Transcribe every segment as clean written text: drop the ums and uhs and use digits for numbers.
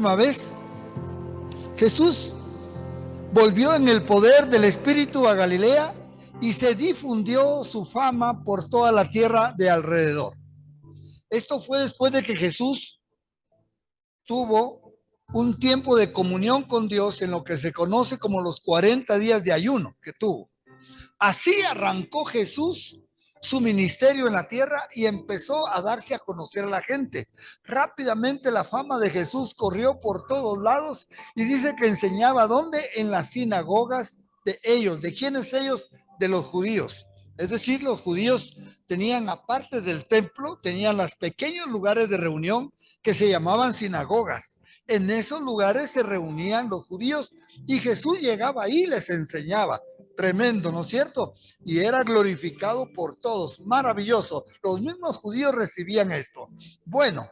última vez, Jesús volvió en el poder del Espíritu a Galilea y se difundió su fama por toda la tierra de alrededor. Esto fue después de que Jesús tuvo un tiempo de comunión con Dios en lo que se conoce como los 40 días de ayuno que tuvo. Así arrancó Jesús su ministerio en la tierra y empezó a darse a conocer a la gente. Rápidamente la fama de Jesús corrió por todos lados y dice que enseñaba ¿dónde? En las sinagogas de ellos. ¿De quiénes ellos? De los judíos. Es decir, los judíos tenían, aparte del templo, tenían los pequeños lugares de reunión que se llamaban sinagogas. En esos lugares se reunían los judíos y Jesús llegaba ahí y les enseñaba. Tremendo, ¿no es cierto? Y era glorificado por todos, maravilloso. Los mismos judíos recibían esto. Bueno,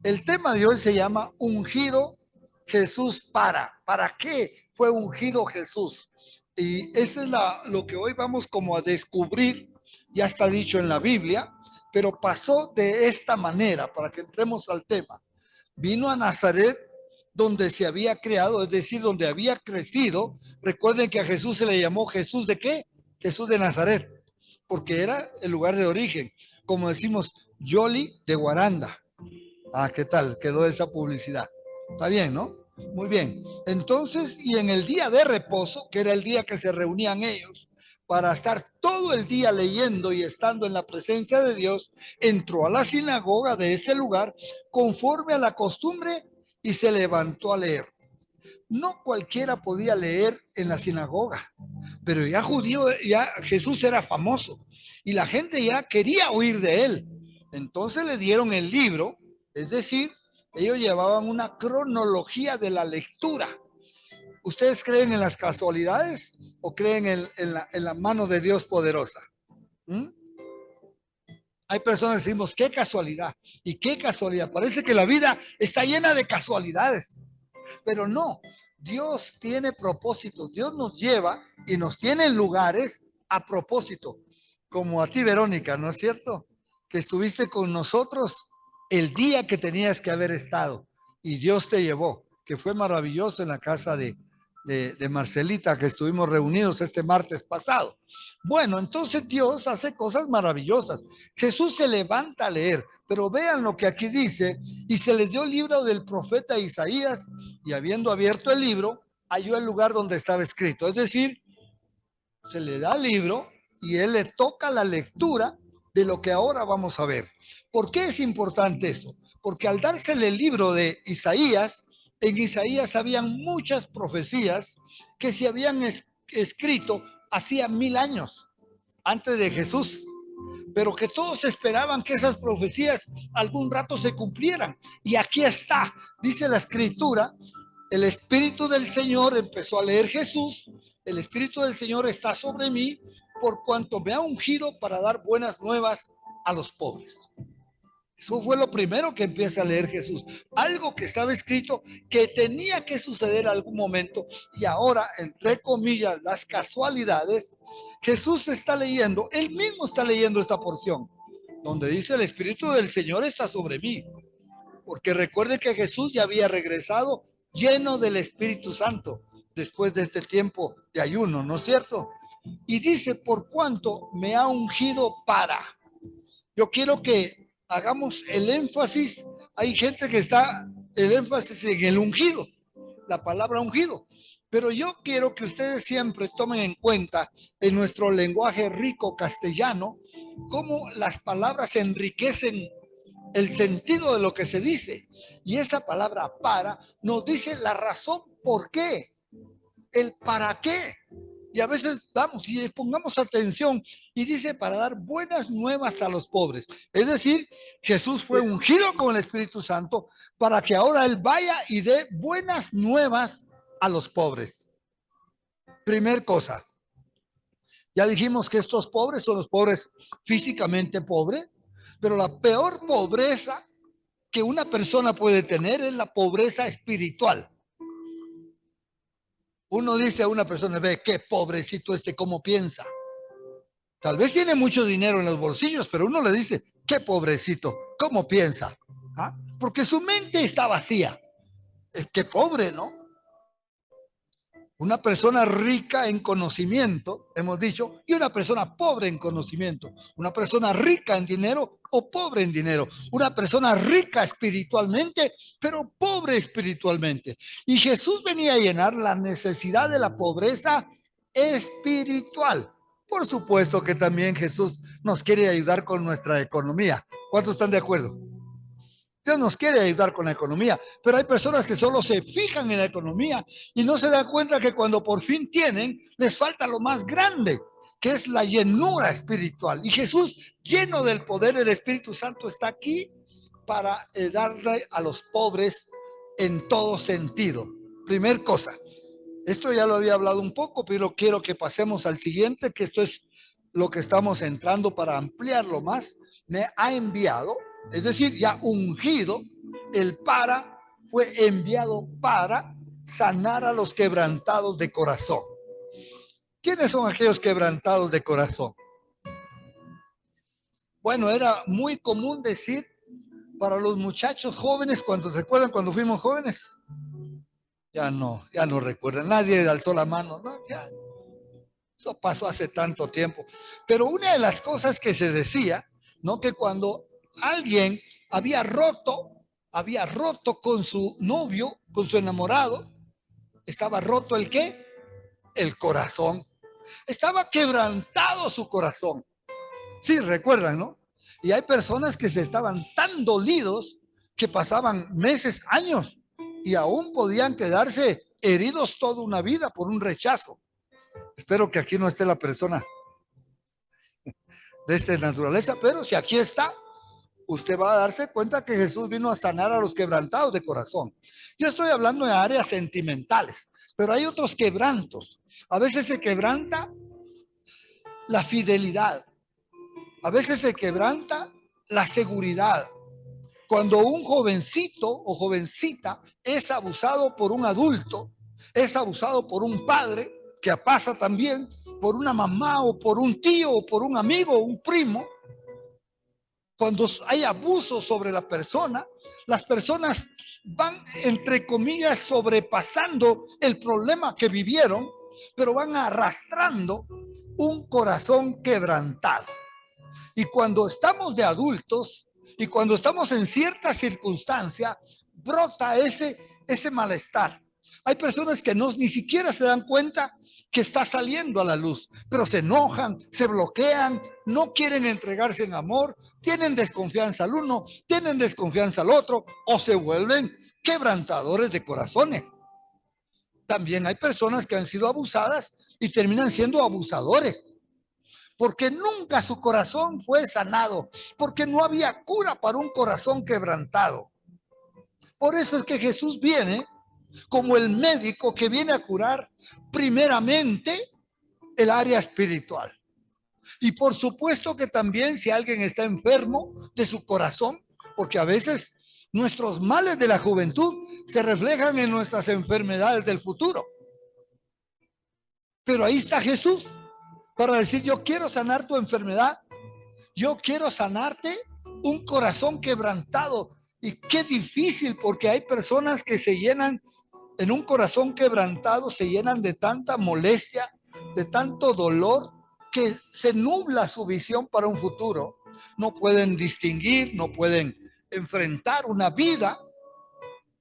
el tema de hoy se llama ungido Jesús para. ¿Para qué fue ungido Jesús? Y eso es lo que hoy vamos como a descubrir. Ya está dicho en la Biblia, pero pasó de esta manera, para que entremos al tema. Vino a Nazaret, donde se había creado, es decir, donde había crecido. Recuerden que a Jesús se le llamó Jesús ¿de qué? Jesús de Nazaret, porque era el lugar de origen. Como decimos, Yoli de Guaranda. Ah, ¿qué tal? Quedó esa publicidad. Está bien, ¿no? Muy bien. Entonces, y en el día de reposo, que era el día que se reunían ellos, para estar todo el día leyendo y estando en la presencia de Dios, entró a la sinagoga de ese lugar conforme a la costumbre y se levantó a leer. No cualquiera podía leer en la sinagoga, pero ya Jesús era famoso y la gente ya quería oír de él. Entonces le dieron el libro, es decir, ellos llevaban una cronología de la lectura. ¿Ustedes creen en las casualidades o creen en la mano de Dios poderosa? Hay personas que decimos, qué casualidad, y qué casualidad. Parece que la vida está llena de casualidades, pero no. Dios tiene propósitos. Dios nos lleva y nos tiene en lugares a propósito, como a ti, Verónica, ¿no es cierto? Que estuviste con nosotros el día que tenías que haber estado y Dios te llevó, que fue maravilloso en la casa de Marcelita, que estuvimos reunidos este martes pasado. Bueno, entonces Dios hace cosas maravillosas. Jesús se levanta a leer, pero vean lo que aquí dice, y se le dio el libro del profeta Isaías, y habiendo abierto el libro, halló el lugar donde estaba escrito. Es decir, se le da el libro y él le toca la lectura de lo que ahora vamos a ver. ¿Por qué es importante esto? Porque al dársele el libro de Isaías, en Isaías habían muchas profecías que se habían escrito hacía 1000 años antes de Jesús, pero que todos esperaban que esas profecías algún rato se cumplieran. Y aquí está, dice la escritura, el Espíritu del Señor, empezó a leer Jesús, el Espíritu del Señor está sobre mí, por cuanto me ha ungido para dar buenas nuevas a los pobres. Eso fue lo primero que empieza a leer Jesús. Algo que estaba escrito que tenía que suceder en algún momento. Y ahora, entre comillas, las casualidades, Jesús está leyendo, él mismo está leyendo esta porción, donde dice el Espíritu del Señor está sobre mí. Porque recuerde que Jesús ya había regresado lleno del Espíritu Santo después de este tiempo de ayuno, ¿no es cierto? Y dice, por cuanto me ha ungido para. Yo quiero que hagamos el énfasis. Hay gente que está el énfasis en el ungido, la palabra ungido. Pero yo quiero que ustedes siempre tomen en cuenta en nuestro lenguaje rico castellano cómo las palabras enriquecen el sentido de lo que se dice. Y esa palabra para nos dice la razón por qué, el para qué. Y a veces vamos y pongamos atención y dice para dar buenas nuevas a los pobres. Es decir, Jesús fue ungido con el Espíritu Santo para que ahora él vaya y dé buenas nuevas a los pobres. Primer cosa, ya dijimos que estos pobres son los pobres físicamente pobres, pero la peor pobreza que una persona puede tener es la pobreza espiritual. Uno dice a una persona, ve, qué pobrecito cómo piensa. Tal vez tiene mucho dinero en los bolsillos, pero uno le dice, qué pobrecito, cómo piensa. ¿Ah? Porque su mente está vacía. Qué pobre, ¿no? Una persona rica en conocimiento, hemos dicho, y una persona pobre en conocimiento. Una persona rica en dinero o pobre en dinero. Una persona rica espiritualmente, pero pobre espiritualmente. Y Jesús venía a llenar la necesidad de la pobreza espiritual. Por supuesto que también Jesús nos quiere ayudar con nuestra economía. ¿Cuántos están de acuerdo? Dios nos quiere ayudar con la economía, pero hay personas que solo se fijan en la economía y no se dan cuenta que cuando por fin tienen, les falta lo más grande, que es la llenura espiritual. Y Jesús, lleno del poder del Espíritu Santo, está aquí para darle a los pobres en todo sentido. Primer cosa, esto ya lo había hablado un poco, pero quiero que pasemos al siguiente, que esto es lo que estamos entrando para ampliarlo más. Me ha enviado, es decir, ya ungido, fue enviado para sanar a los quebrantados de corazón. ¿Quiénes son aquellos quebrantados de corazón? Bueno, era muy común decir para los muchachos jóvenes, cuando recuerdan cuando fuimos jóvenes, ya no recuerdan, nadie alzó la mano, no, ya, eso pasó hace tanto tiempo. Pero una de las cosas que se decía, ¿no? Que cuando alguien había roto con su novio, con su enamorado, estaba roto ¿el qué? El corazón. Estaba quebrantado su corazón. Sí, recuerdan, ¿no? Y hay personas que se estaban tan dolidos que pasaban meses, años, y aún podían quedarse heridos toda una vida por un rechazo. Espero que aquí no esté la persona de esta naturaleza, pero si aquí está, usted va a darse cuenta que Jesús vino a sanar a los quebrantados de corazón. Yo estoy hablando de áreas sentimentales, pero hay otros quebrantos. A veces se quebranta la fidelidad, a veces se quebranta la seguridad. Cuando un jovencito o jovencita es abusado por un adulto, es abusado por un padre, que pasa también por una mamá o por un tío o por un amigo o un primo, cuando hay abuso sobre la persona, las personas van, entre comillas, sobrepasando el problema que vivieron, pero van arrastrando un corazón quebrantado. Y cuando estamos de adultos y cuando estamos en cierta circunstancia, brota ese malestar. Hay personas que ni siquiera se dan cuenta que está saliendo a la luz, pero se enojan, se bloquean, no quieren entregarse en amor, tienen desconfianza al uno, tienen desconfianza al otro, o se vuelven quebrantadores de corazones. También hay personas que han sido abusadas y terminan siendo abusadores, porque nunca su corazón fue sanado, porque no había cura para un corazón quebrantado. Por eso es que Jesús viene como el médico que viene a curar primeramente el área espiritual. Y por supuesto que también si alguien está enfermo de su corazón, porque a veces nuestros males de la juventud se reflejan en nuestras enfermedades del futuro. Pero ahí está Jesús para decir, yo quiero sanar tu enfermedad, yo quiero sanarte un corazón quebrantado. Y qué difícil, porque hay personas que se llenan en un corazón quebrantado, se llenan de tanta molestia, de tanto dolor, que se nubla su visión para un futuro. No pueden distinguir, no pueden enfrentar una vida,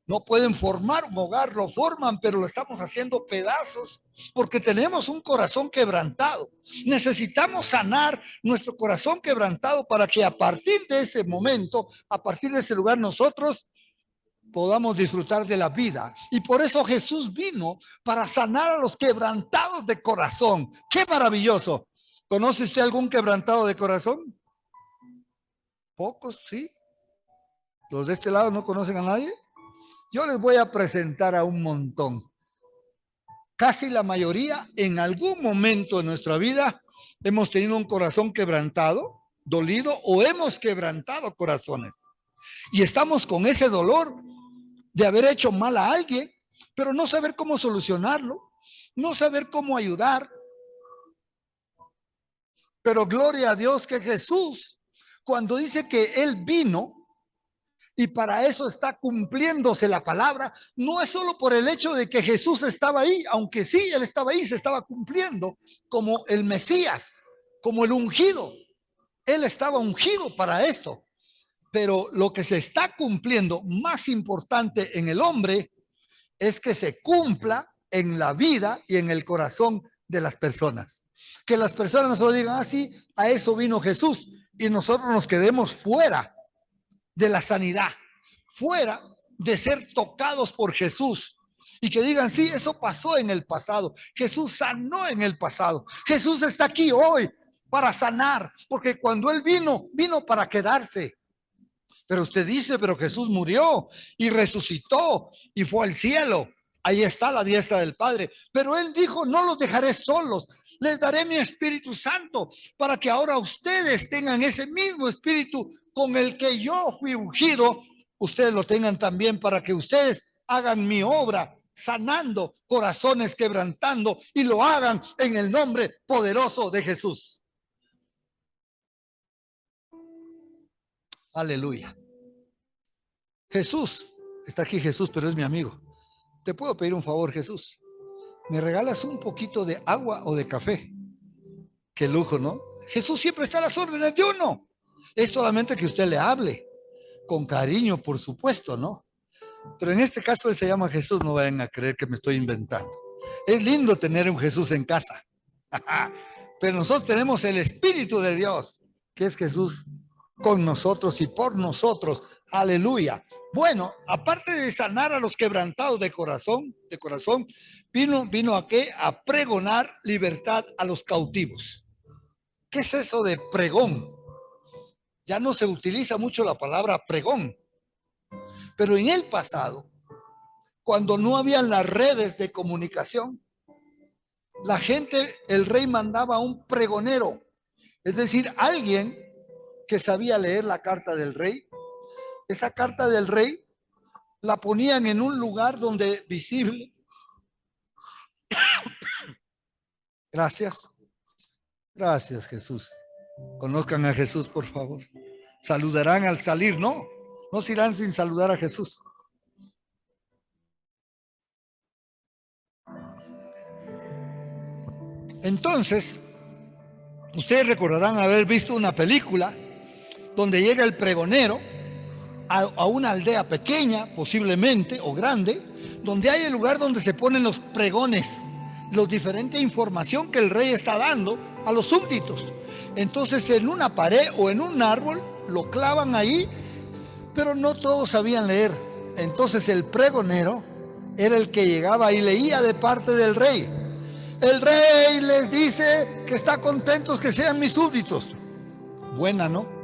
no pueden formar un hogar, lo forman, pero lo estamos haciendo pedazos porque tenemos un corazón quebrantado. Necesitamos sanar nuestro corazón quebrantado para que a partir de ese momento, a partir de ese lugar, nosotros podamos disfrutar de la vida. Y por eso Jesús vino para sanar a los quebrantados de corazón. ¡Qué maravilloso! ¿Conoce usted algún quebrantado de corazón? Pocos, sí. Los de este lado no conocen a nadie. Yo les voy a presentar a un montón. Casi la mayoría, en algún momento de nuestra vida, hemos tenido un corazón quebrantado, dolido, o hemos quebrantado corazones. Y estamos con ese dolor de haber hecho mal a alguien, pero no saber cómo solucionarlo, no saber cómo ayudar. Pero gloria a Dios que Jesús, cuando dice que Él vino, Y para eso está cumpliéndose la palabra. No es solo por el hecho de que Jesús estaba ahí, aunque sí, él estaba ahí, se estaba cumpliendo como el Mesías, como el ungido. Él estaba ungido para esto. Pero lo que se está cumpliendo más importante en el hombre es que se cumpla en la vida y en el corazón de las personas. Que las personas no solo digan, ah, sí, a eso vino Jesús, y nosotros nos quedemos fuera de la sanidad, fuera de ser tocados por Jesús. Y que digan, sí, eso pasó en el pasado. Jesús sanó en el pasado. Jesús está aquí hoy para sanar, porque cuando Él vino, vino para quedarse. Pero usted dice, pero Jesús murió y resucitó y fue al cielo. Ahí está la diestra del Padre. Pero Él dijo, no los dejaré solos. Les daré mi Espíritu Santo para que ahora ustedes tengan ese mismo Espíritu con el que yo fui ungido. Ustedes lo tengan también para que ustedes hagan mi obra sanando corazones, quebrantando, y lo hagan en el nombre poderoso de Jesús. Aleluya. Jesús, está aquí Jesús, pero es mi amigo. ¿Te puedo pedir un favor, Jesús? ¿Me regalas un poquito de agua o de café? Qué lujo, ¿no? Jesús siempre está a las órdenes de uno. Es solamente que usted le hable, con cariño, por supuesto, ¿no? Pero en este caso él se llama Jesús, no vayan a creer que me estoy inventando. Es lindo tener un Jesús en casa. Pero nosotros tenemos el Espíritu de Dios, que es Jesús con nosotros y por nosotros. Aleluya. Bueno, aparte de sanar a los quebrantados de corazón, vino a qué? A pregonar libertad a los cautivos. ¿Qué es eso de pregón? Ya no se utiliza mucho la palabra pregón, pero en el pasado, cuando no habían las redes de comunicación, la gente, el rey mandaba a un pregonero, es decir, alguien que sabía leer la carta del rey. Esa carta del rey la ponían en un lugar donde visible. Gracias. Gracias, Jesús. Conozcan a Jesús, por favor. Saludarán al salir, ¿no? No se irán sin saludar a Jesús. Entonces, ustedes recordarán haber visto una película donde llega el pregonero a una aldea pequeña, posiblemente, o grande, donde hay el lugar donde se ponen los pregones, los diferentes información que el rey está dando a los súbditos. Entonces, en una pared o en un árbol, lo clavan ahí, pero no todos sabían leer. Entonces, el pregonero era el que llegaba y leía de parte del rey. El rey les dice que está contentos que sean mis súbditos. Buena, ¿no?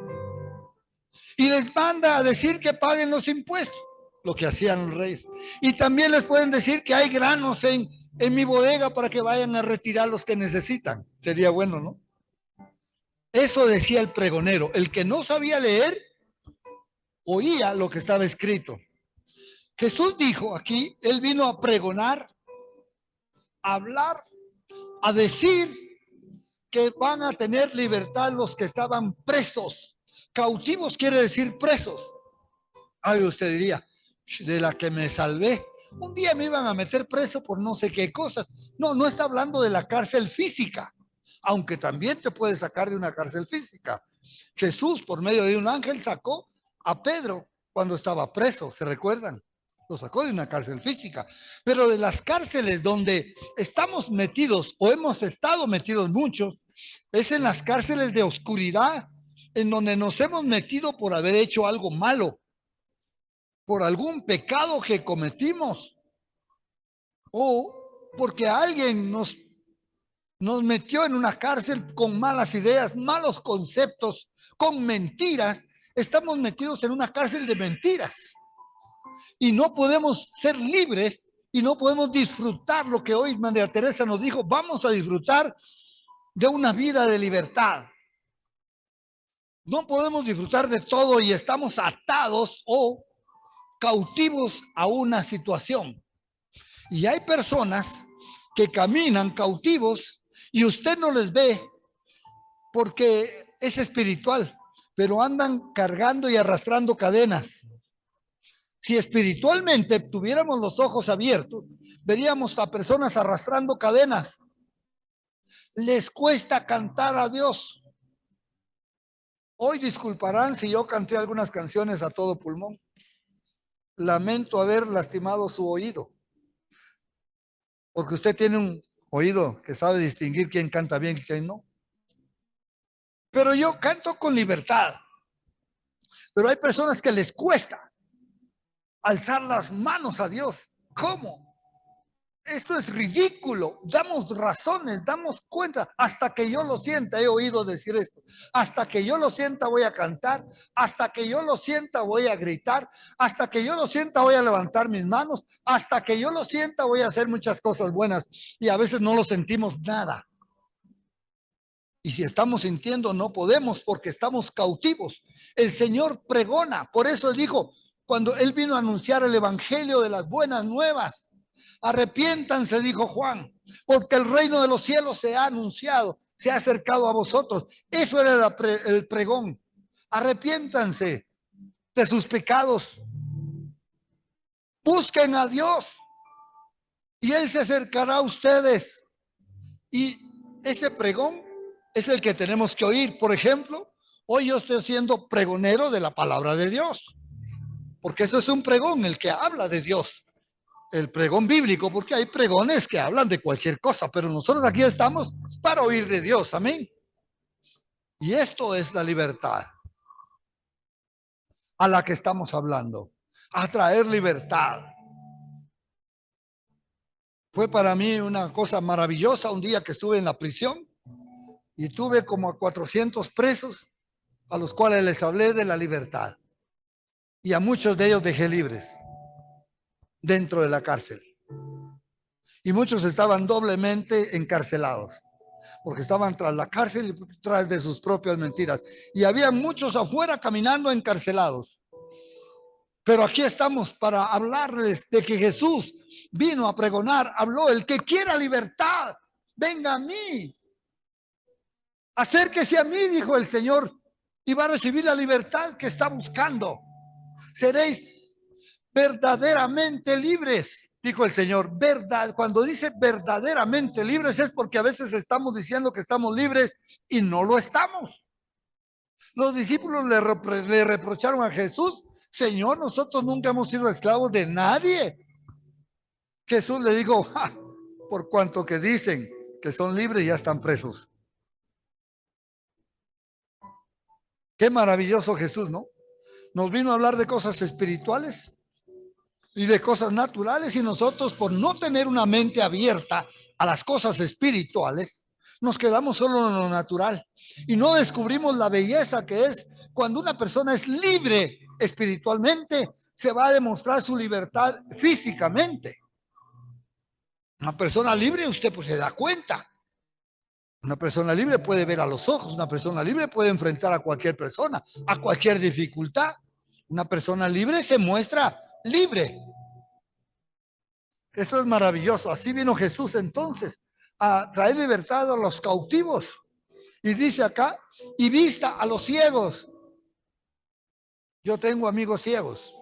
Y les manda a decir que paguen los impuestos, lo que hacían los reyes. Y también les pueden decir que hay granos en mi bodega para que vayan a retirar los que necesitan. Sería bueno, ¿no? Eso decía el pregonero. El que no sabía leer, oía lo que estaba escrito. Jesús dijo aquí, él vino a pregonar, a hablar, a decir que van a tener libertad los que estaban presos. Cautivos quiere decir presos. Ay, usted diría, de la que me salvé. Un día me iban a meter preso por no sé qué cosas. No, no está hablando de la cárcel física, aunque también te puede sacar de una cárcel física. Jesús, por medio de un ángel, sacó a Pedro cuando estaba preso, ¿se recuerdan? Lo sacó de una cárcel física. Pero de las cárceles donde estamos metidos o hemos estado metidos muchos, es en las cárceles de oscuridad, en donde nos hemos metido por haber hecho algo malo, por algún pecado que cometimos, o porque alguien nos metió en una cárcel con malas ideas, malos conceptos, con mentiras. Estamos metidos en una cárcel de mentiras y no podemos ser libres y no podemos disfrutar lo que hoy María Teresa nos dijo. Vamos a disfrutar de una vida de libertad. No podemos disfrutar de todo y estamos atados o cautivos a una situación. Y hay personas que caminan cautivos y usted no les ve porque es espiritual, pero andan cargando y arrastrando cadenas. Si espiritualmente tuviéramos los ojos abiertos, veríamos a personas arrastrando cadenas. Les cuesta cantar a Dios. Hoy disculparán si yo canté algunas canciones a todo pulmón. Lamento haber lastimado su oído, porque usted tiene un oído que sabe distinguir quién canta bien y quién no. Pero yo canto con libertad. Pero hay personas que les cuesta alzar las manos a Dios. ¿Cómo? Esto es ridículo. Damos razones, damos cuenta. Hasta que yo lo sienta, he oído decir esto. Hasta que yo lo sienta voy a cantar. Hasta que yo lo sienta voy a gritar. Hasta que yo lo sienta voy a levantar mis manos. Hasta que yo lo sienta voy a hacer muchas cosas buenas. Y a veces no lo sentimos nada. Y si estamos sintiendo, no podemos porque estamos cautivos. El Señor pregona. Por eso Él dijo, cuando Él vino a anunciar el evangelio de las buenas nuevas, arrepiéntanse, dijo Juan, porque el reino de los cielos se ha anunciado, se ha acercado a vosotros. Eso era el pregón. Arrepiéntanse de sus pecados. Busquen a Dios y Él se acercará a ustedes. Y ese pregón es el que tenemos que oír. Por ejemplo, hoy yo estoy siendo pregonero de la palabra de Dios, porque eso es un pregón, el que habla de Dios, el pregón bíblico, porque hay pregones que hablan de cualquier cosa, pero nosotros aquí estamos para oír de Dios, amén. Y esto es la libertad a la que estamos hablando, a traer libertad. Fue para mí una cosa maravillosa un día que estuve en la prisión y tuve como a 400 presos a los cuales les hablé de la libertad. Y a muchos de ellos dejé libres dentro de la cárcel. Y muchos estaban doblemente encarcelados, porque estaban tras la cárcel y tras de sus propias mentiras. Y había muchos afuera caminando encarcelados. Pero aquí estamos para hablarles de que Jesús vino a pregonar, habló, el que quiera libertad, venga a mí. Acérquese a mí, dijo el Señor, y va a recibir la libertad que está buscando. Seréis verdaderamente libres, dijo el Señor. Verdad, cuando dice verdaderamente libres es porque a veces estamos diciendo que estamos libres y no lo estamos. Los discípulos le reprocharon a Jesús, Señor, nosotros nunca hemos sido esclavos de nadie. Jesús le dijo, por cuanto que dicen que son libres, ya están presos. Qué maravilloso Jesús, ¿no? Nos vino a hablar de cosas espirituales y de cosas naturales, y nosotros, por no tener una mente abierta a las cosas espirituales, nos quedamos solo en lo natural y no descubrimos la belleza que es cuando una persona es libre espiritualmente. Se va a demostrar su libertad físicamente. Una persona libre, usted pues se da cuenta. Una persona libre puede ver a los ojos, una persona libre puede enfrentar a cualquier persona, a cualquier dificultad. Una persona libre se muestra libre. Eso es maravilloso. Así vino Jesús entonces a traer libertad a los cautivos. Y dice acá, y vista a los ciegos. Yo tengo amigos ciegos.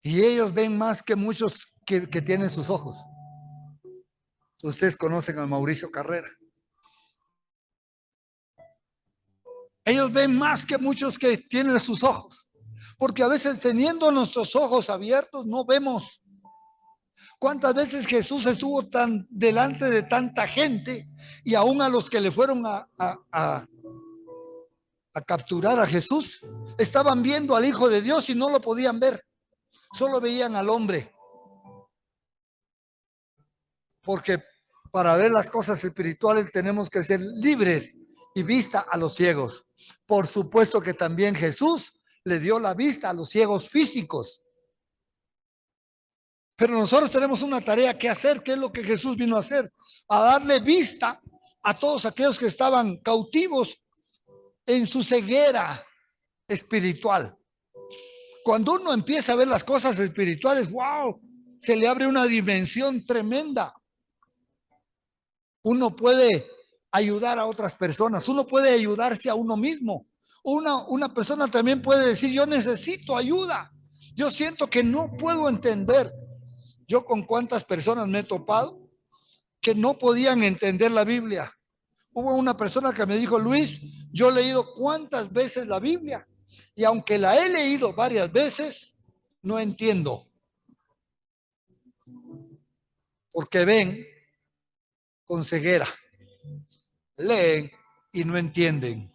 Y ellos ven más que muchos que tienen sus ojos. Ustedes conocen a Mauricio Carrera. Ellos ven más que muchos que tienen sus ojos. Porque a veces teniendo nuestros ojos abiertos no vemos. ¿Cuántas veces Jesús estuvo tan delante de tanta gente y aún a los que le fueron a capturar a Jesús estaban viendo al Hijo de Dios y no lo podían ver? Solo veían al hombre. Porque para ver las cosas espirituales tenemos que ser libres y vista a los ciegos. Por supuesto que también Jesús le dio la vista a los ciegos físicos. Pero nosotros tenemos una tarea que hacer. ¿Qué es lo que Jesús vino a hacer? A darle vista a todos aquellos que estaban cautivos en su ceguera espiritual. Cuando uno empieza a ver las cosas espirituales, wow, se le abre una dimensión tremenda. Uno puede ayudar a otras personas, uno puede ayudarse a uno mismo, Una persona también puede decir, yo necesito ayuda. Yo siento que no puedo entender. Yo con cuántas personas me he topado que no podían entender la Biblia. Hubo una persona que me dijo, Luis, yo he leído cuántas veces la Biblia y aunque la he leído varias veces, no entiendo. Porque ven con ceguera, leen y no entienden.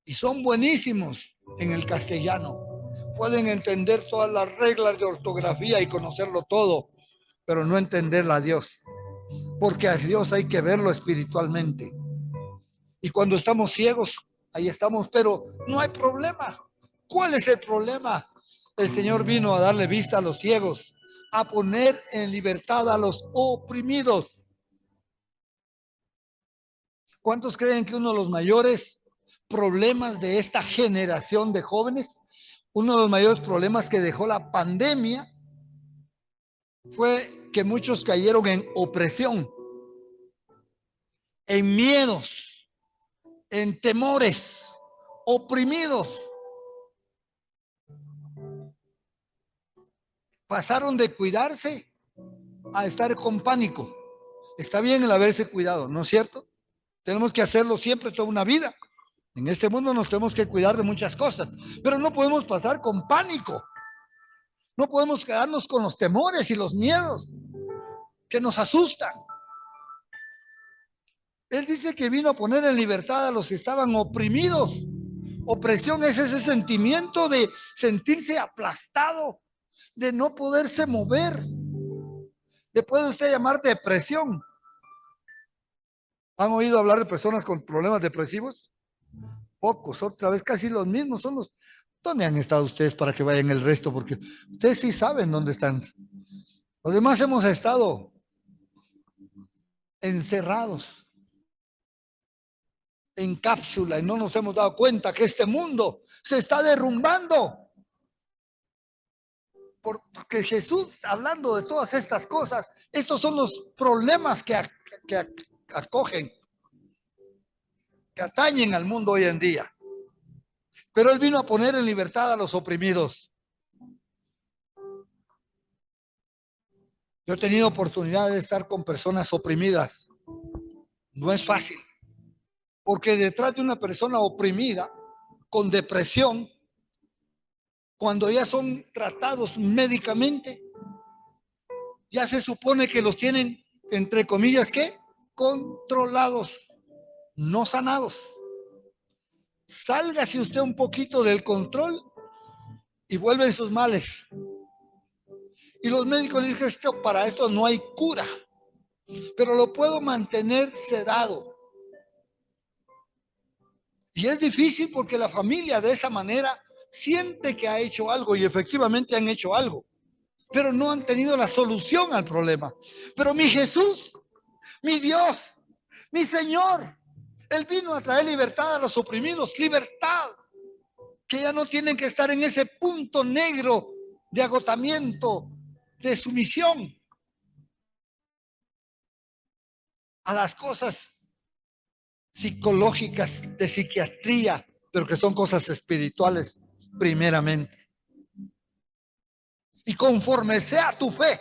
Y son buenísimos en el castellano. Pueden entender todas las reglas de ortografía y conocerlo todo, pero no entenderla a Dios. Porque a Dios hay que verlo espiritualmente. Y cuando estamos ciegos, ahí estamos, pero no hay problema. ¿Cuál es el problema? El Señor vino a darle vista a los ciegos, a poner en libertad a los oprimidos. ¿Cuántos creen que uno de los mayores problemas de esta generación de jóvenes, uno de los mayores problemas que dejó la pandemia, fue que muchos cayeron en opresión, en miedos, en temores, oprimidos? Pasaron de cuidarse a estar con pánico. Está bien el haberse cuidado, ¿no es cierto? Tenemos que hacerlo siempre, toda una vida. En este mundo nos tenemos que cuidar de muchas cosas, pero no podemos pasar con pánico. No podemos quedarnos con los temores y los miedos que nos asustan. Él dice que vino a poner en libertad a los que estaban oprimidos. Opresión es ese sentimiento de sentirse aplastado, de no poderse mover. ¿Le puede usted llamar depresión? ¿Han oído hablar de personas con problemas depresivos? Pocos, otra vez casi los mismos son los. ¿Dónde han estado ustedes para que vayan el resto? Porque ustedes sí saben dónde están. Los demás hemos estado encerrados en cápsula y no nos hemos dado cuenta que este mundo se está derrumbando. Porque Jesús, hablando de todas estas cosas, estos son los problemas que acogen, que atañen al mundo hoy en día. Pero Él vino a poner en libertad a los oprimidos. Yo he tenido oportunidad de estar con personas oprimidas. No es fácil. Porque detrás de una persona oprimida, con depresión, cuando ya son tratados médicamente, ya se supone que los tienen, entre comillas, ¿qué? Controlados, no sanados. Sálgase usted un poquito del control y vuelven sus males. Y los médicos dicen, para esto no hay cura, pero lo puedo mantener sedado. Y es difícil porque la familia de esa manera siente que ha hecho algo y efectivamente han hecho algo, pero no han tenido la solución al problema. Pero mi Jesús, mi Dios, mi Señor, Él vino a traer libertad a los oprimidos, libertad, que ya no tienen que estar en ese punto negro de agotamiento, de sumisión a las cosas psicológicas, de psiquiatría, pero que son cosas espirituales primeramente. Y conforme sea tu fe,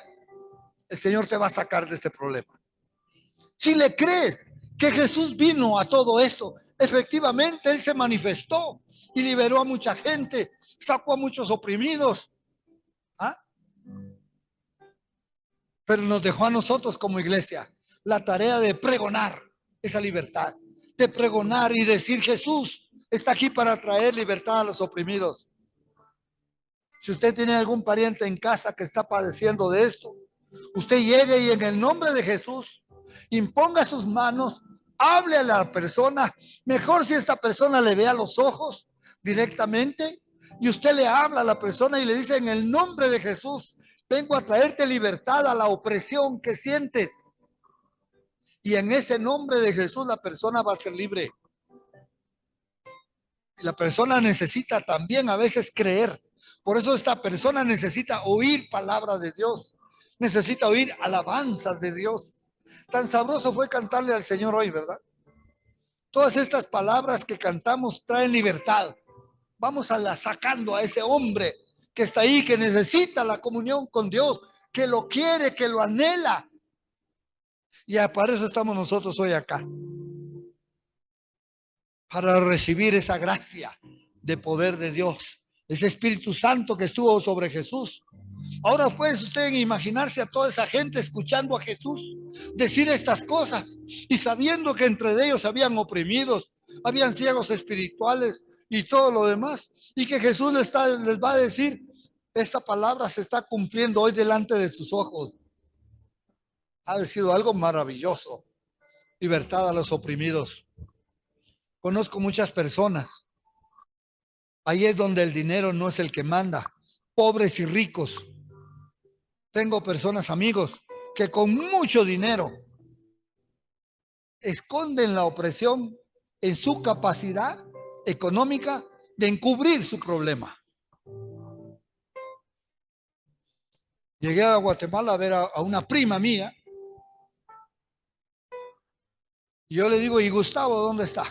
el Señor te va a sacar de este problema. Si le crees que Jesús vino a todo eso, efectivamente Él se manifestó y liberó a mucha gente, sacó a muchos oprimidos. ¿Ah? Pero nos dejó a nosotros como iglesia la tarea de pregonar esa libertad, de pregonar y decir, Jesús está aquí para traer libertad a los oprimidos. Si usted tiene algún pariente en casa que está padeciendo de esto, usted llegue y en el nombre de Jesús imponga sus manos, hable a la persona, mejor si esta persona le ve a los ojos directamente y usted le habla a la persona y le dice, en el nombre de Jesús vengo a traerte libertad a la opresión que sientes. Y en ese nombre de Jesús la persona va a ser libre. La persona necesita también a veces creer. Por eso esta persona necesita oír palabras de Dios. Necesita oír alabanzas de Dios. Tan sabroso fue cantarle al Señor hoy, ¿verdad? Todas estas palabras que cantamos traen libertad. Vamos sacando a ese hombre que está ahí, que necesita la comunión con Dios, que lo quiere, que lo anhela. Y para eso estamos nosotros hoy acá, para recibir esa gracia de poder de Dios, ese Espíritu Santo que estuvo sobre Jesús. Ahora puede usted imaginarse a toda esa gente escuchando a Jesús decir estas cosas y sabiendo que entre ellos habían oprimidos, habían ciegos espirituales y todo lo demás, y que Jesús les va a decir, esta palabra se está cumpliendo hoy delante de sus ojos. Ha haber sido algo maravilloso. Libertad a los oprimidos. Conozco muchas personas. Ahí es donde el dinero no es el que manda. Pobres y ricos. Tengo personas, amigos, que con mucho dinero esconden la opresión en su capacidad económica de encubrir su problema. Llegué a Guatemala a ver a una prima mía y yo le digo, ¿y Gustavo dónde está?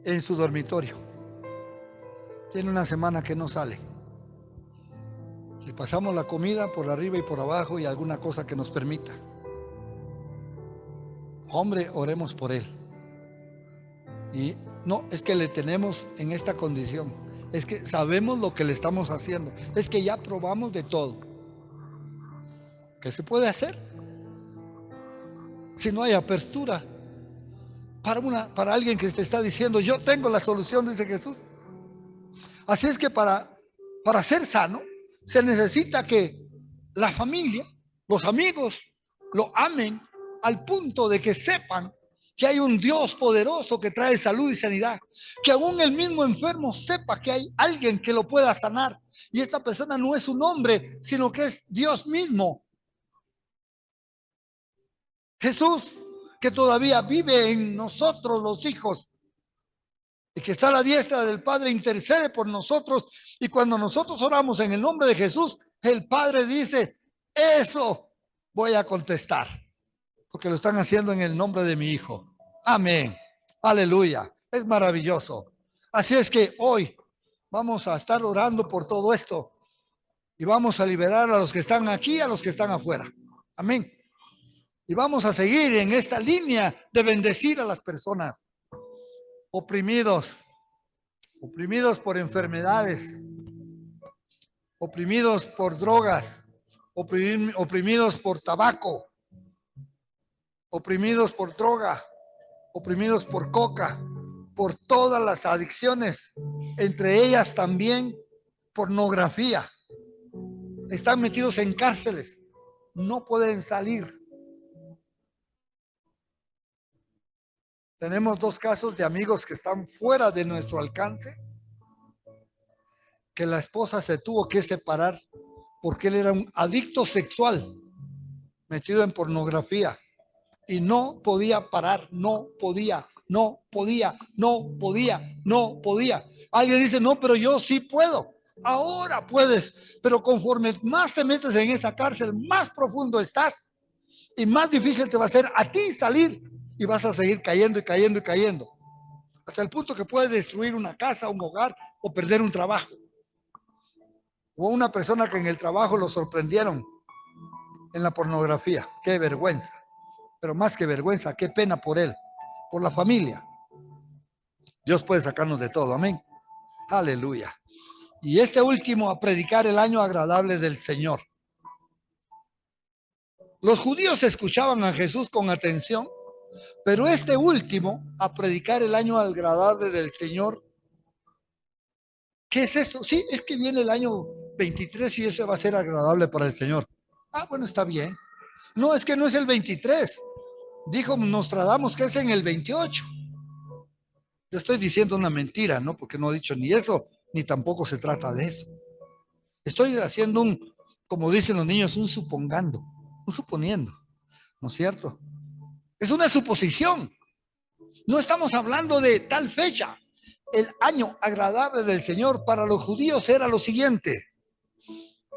En su dormitorio. Tiene una semana que no sale. Le pasamos la comida por arriba y por abajo y alguna cosa que nos permita. Hombre, oremos por él. Y no, es que le tenemos en esta condición. Es que sabemos lo que le estamos haciendo. Es que ya probamos de todo. ¿Qué se puede hacer? Si no hay apertura para alguien que te está diciendo, yo tengo la solución, dice Jesús. Así es que para ser sano, se necesita que la familia, los amigos, lo amen al punto de que sepan que hay un Dios poderoso que trae salud y sanidad, que aún el mismo enfermo sepa que hay alguien que lo pueda sanar, y esta persona no es un hombre, sino que es Dios mismo. Jesús, que todavía vive en nosotros los hijos, y que está a la diestra del Padre, intercede por nosotros, y cuando nosotros oramos en el nombre de Jesús, el Padre dice, eso voy a contestar, porque lo están haciendo en el nombre de mi Hijo. Amén. Aleluya. Es maravilloso. Así es que hoy vamos a estar orando por todo esto y vamos a liberar a los que están aquí, a los que están afuera. Amén. Y vamos a seguir en esta línea de bendecir a las personas oprimidos por enfermedades, oprimidos por drogas, oprimidos por tabaco, oprimidos por droga, oprimidos por coca, por todas las adicciones, entre ellas también pornografía. Están metidos en cárceles, no pueden salir. Tenemos 2 casos de amigos que están fuera de nuestro alcance, que la esposa se tuvo que separar porque él era un adicto sexual, metido en pornografía, y no podía parar, no podía. Alguien dice, no, pero yo sí puedo. Ahora puedes, pero conforme más te metes en esa cárcel, más profundo estás y más difícil te va a ser a ti salir, y vas a seguir cayendo y cayendo y cayendo, hasta el punto que puedes destruir una casa, un hogar o perder un trabajo. Hubo una persona que en el trabajo lo sorprendieron en la pornografía. Qué vergüenza, pero más que vergüenza, qué pena por él, por la familia. Dios puede sacarnos de todo, amén. Aleluya. Y este último, a predicar el año agradable del Señor. Los judíos escuchaban a Jesús con atención, pero este último, a predicar el año agradable del Señor, ¿qué es eso? Sí, es que viene el año 23 y ese va a ser agradable para el Señor. Ah, bueno, está bien. No, es que no es el 23. Dijo Nostradamus que es en el 28. Yo estoy diciendo una mentira, ¿no? Porque no he dicho ni eso, ni tampoco se trata de eso. Estoy haciendo como dicen los niños, un supongando, un suponiendo, ¿no es cierto? Es una suposición. No estamos hablando de tal fecha. El año agradable del Señor para los judíos era lo siguiente: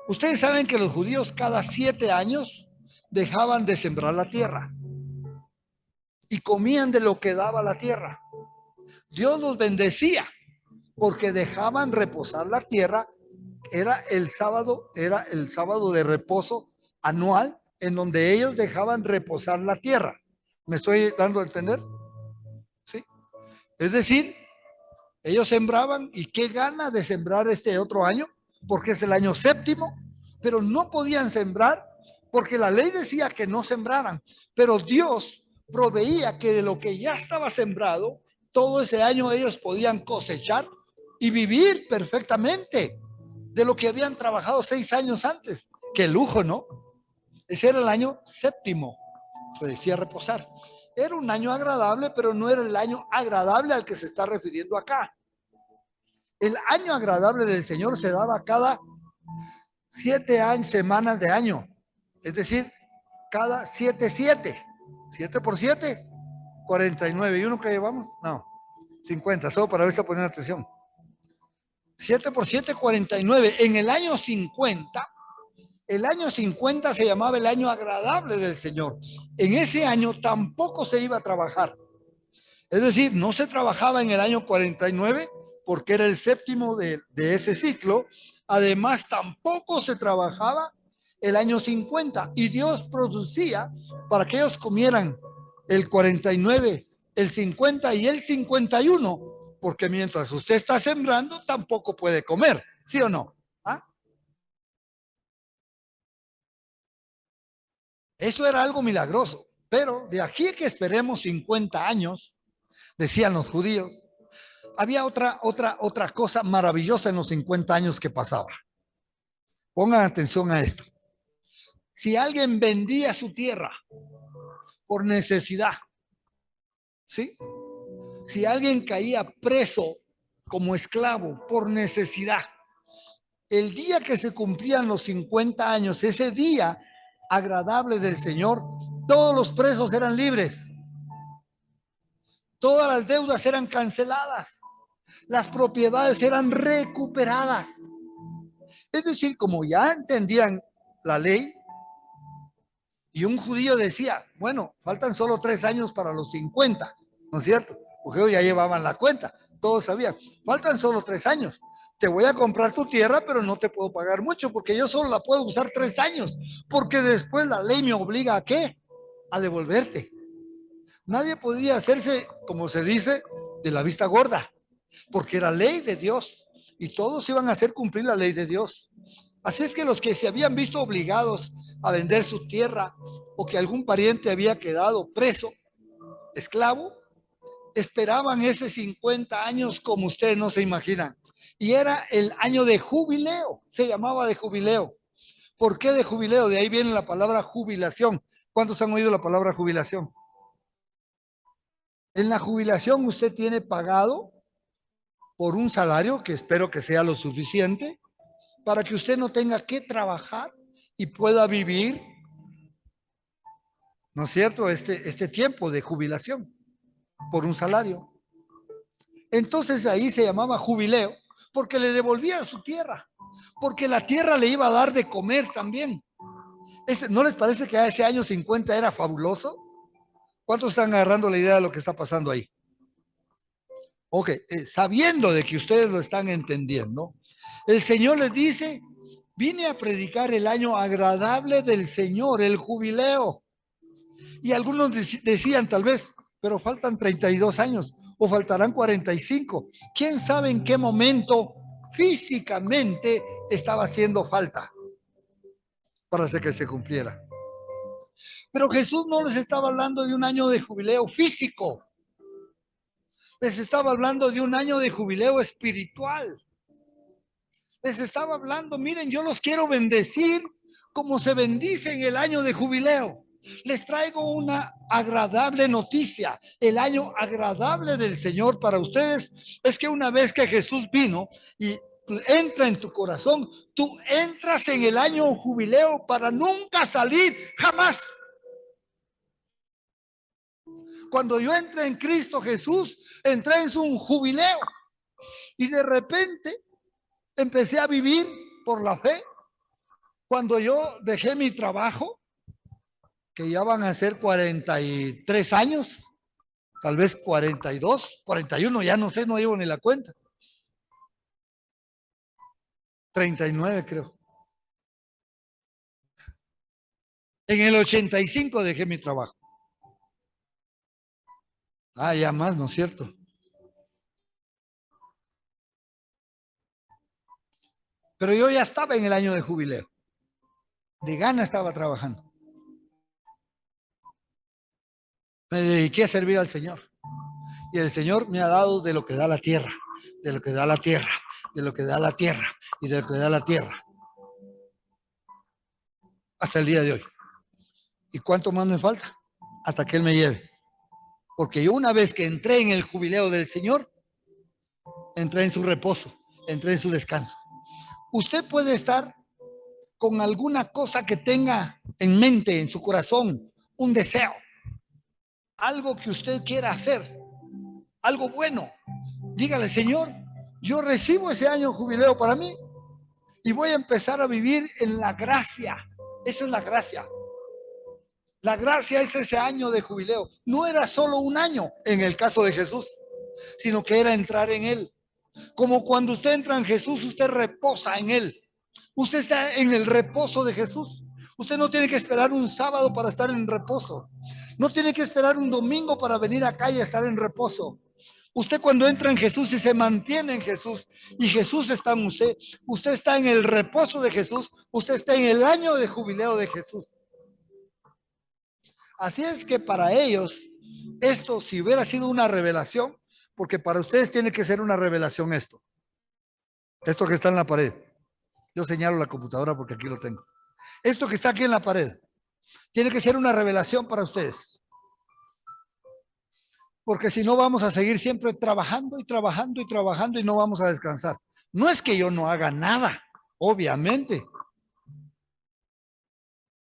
Ustedes saben que los judíos cada 7 años dejaban de sembrar la tierra y comían de lo que daba la tierra. Dios los bendecía porque dejaban reposar la tierra. Era el sábado de reposo anual en donde ellos dejaban reposar la tierra. ¿Me estoy dando a entender? Sí. Es decir, ellos sembraban, y qué gana de sembrar este otro año, porque es el año séptimo, pero no podían sembrar porque la ley decía que no sembraran, pero Dios proveía que de lo que ya estaba sembrado, todo ese año ellos podían cosechar y vivir perfectamente de lo que habían trabajado 6 años antes. Qué lujo, ¿no? Ese era el año séptimo, se decía reposar. Era un año agradable, pero no era el año agradable al que se está refiriendo acá. El año agradable del Señor se daba cada 7 semanas de año, es decir, cada 7 por 7, 49. ¿Y uno que llevamos? No, 50, solo para ver si poner atención. 7 por 7, 49. En el año 50, el año 50 se llamaba el año agradable del Señor. En ese año tampoco se iba a trabajar. Es decir, no se trabajaba en el año 49 porque era el séptimo de ese ciclo. Además, tampoco se trabajaba el año 50 y Dios producía para que ellos comieran el 49, el 50 y el 51, porque mientras usted está sembrando, tampoco puede comer, ¿sí o no? ¿Ah? Eso era algo milagroso, pero de aquí a que esperemos 50 años, decían los judíos, había otra cosa maravillosa en los 50 años que pasaba. Pongan atención a esto. Si alguien vendía su tierra por necesidad, ¿sí? Si alguien caía preso como esclavo por necesidad, el día que se cumplían los 50 años, ese día agradable del Señor, todos los presos eran libres. Todas las deudas eran canceladas. Las propiedades eran recuperadas. Es decir, como ya entendían la ley, y un judío decía, bueno, faltan solo 3 años para los 50, ¿no es cierto? Porque ellos ya llevaban la cuenta, todos sabían, faltan solo 3 años. Te voy a comprar tu tierra, pero no te puedo pagar mucho porque yo solo la puedo usar 3 años, porque después la ley me obliga a ¿qué? A devolverte. Nadie podía hacerse, como se dice, de la vista gorda, porque era ley de Dios y todos iban a hacer cumplir la ley de Dios. Así es que los que se habían visto obligados a vender su tierra o que algún pariente había quedado preso, esclavo, esperaban ese 50 años como ustedes no se imaginan. Y era el año de jubileo, se llamaba de jubileo. ¿Por qué de jubileo? De ahí viene la palabra jubilación. ¿Cuántos han oído la palabra jubilación? En la jubilación usted tiene pagado por un salario que espero que sea lo suficiente para que usted no tenga que trabajar y pueda vivir, ¿no es cierto?, este tiempo de jubilación por un salario. Entonces ahí se llamaba jubileo porque le devolvían su tierra, porque la tierra le iba a dar de comer también. ¿No les parece que a ese año 50 era fabuloso? ¿Cuántos están agarrando la idea de lo que está pasando ahí? Ok, sabiendo de que ustedes lo están entendiendo, el Señor les dice, vine a predicar el año agradable del Señor, el jubileo. Y algunos decían tal vez, pero faltan 32 años o faltarán 45. ¿Quién sabe en qué momento físicamente estaba haciendo falta para hacer que se cumpliera? Pero Jesús no les estaba hablando de un año de jubileo físico. Les estaba hablando de un año de jubileo espiritual. Les estaba hablando, miren, yo los quiero bendecir como se bendice en el año de jubileo. Les traigo una agradable noticia. El año agradable del Señor para ustedes es que una vez que Jesús vino y entra en tu corazón, tú entras en el año jubileo para nunca salir jamás. Cuando yo entré en Cristo Jesús, entré en su jubileo y de repente empecé a vivir por la fe Cuando yo dejé mi trabajo, que ya van a ser 43 años, tal vez 42, 41, ya no sé, no llevo ni la cuenta. 39 creo. En el 85 dejé mi trabajo. Ah, ya más, ¿no es cierto? Pero yo ya estaba en el año de jubileo. De gana estaba trabajando. Me dediqué a servir al Señor. Y el Señor me ha dado de lo que da la tierra, de lo que da la tierra, de lo que da la tierra y de lo que da la tierra. Hasta el día de hoy. ¿Y cuánto más me falta? Hasta que Él me lleve. Porque yo una vez que entré en el jubileo del Señor, entré en su reposo, entré en su descanso. Usted puede estar con alguna cosa que tenga en mente, en su corazón, un deseo, algo que usted quiera hacer, algo bueno. Dígale, Señor, yo recibo ese año jubileo para mí y voy a empezar a vivir en la gracia. Esa es la gracia. La gracia es ese año de jubileo. No era solo un año en el caso de Jesús, sino que era entrar en Él. Como cuando usted entra en Jesús, usted reposa en Él. Usted está en el reposo de Jesús. Usted no tiene que esperar un sábado para estar en reposo. No tiene que esperar un domingo para venir acá y estar en reposo. Usted cuando entra en Jesús y se mantiene en Jesús y Jesús está en usted, usted está en el reposo de Jesús, usted está en el año de jubileo de Jesús. Así es que para ellos, esto si hubiera sido una revelación, porque para ustedes tiene que ser una revelación esto que está en la pared. Yo señalo la computadora porque aquí lo tengo. Esto que está aquí en la pared, tiene que ser una revelación para ustedes. Porque si no vamos a seguir siempre trabajando y trabajando y trabajando y no vamos a descansar. No es que yo no haga nada, obviamente.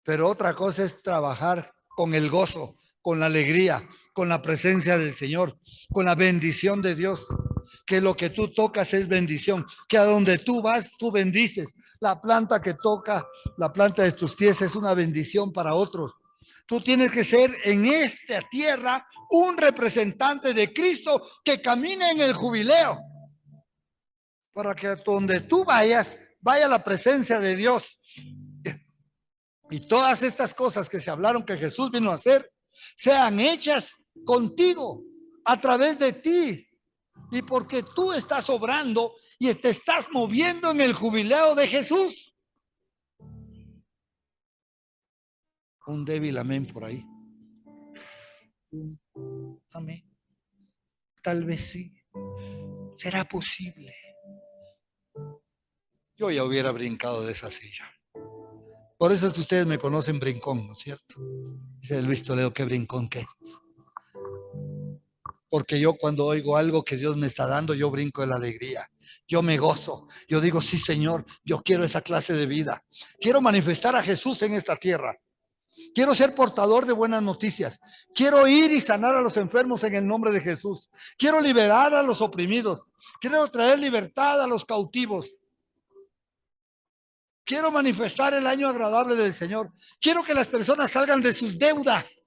Pero otra cosa es trabajar con el gozo, con la alegría, con la presencia del Señor, con la bendición de Dios. Que lo que tú tocas es bendición, que a donde tú vas, tú bendices. La planta que toca, la planta de tus pies es una bendición para otros. Tú tienes que ser en esta tierra un representante de Cristo que camine en el jubileo, para que a donde tú vayas, vaya la presencia de Dios. Y todas estas cosas que se hablaron que Jesús vino a hacer, sean hechas contigo, a través de ti. Y porque tú estás obrando y te estás moviendo en el jubileo de Jesús. Un débil amén por ahí. Amén. Tal vez sí. ¿Será posible? Yo ya hubiera brincado de esa silla. Por eso es que ustedes me conocen brincón, ¿no es cierto? Dice Luis Toledo, qué brincón que es. Porque yo cuando oigo algo que Dios me está dando, yo brinco de la alegría. Yo me gozo. Yo digo, sí, Señor, yo quiero esa clase de vida. Quiero manifestar a Jesús en esta tierra. Quiero ser portador de buenas noticias. Quiero ir y sanar a los enfermos en el nombre de Jesús. Quiero liberar a los oprimidos. Quiero traer libertad a los cautivos. Quiero manifestar el año agradable del Señor. Quiero que las personas salgan de sus deudas.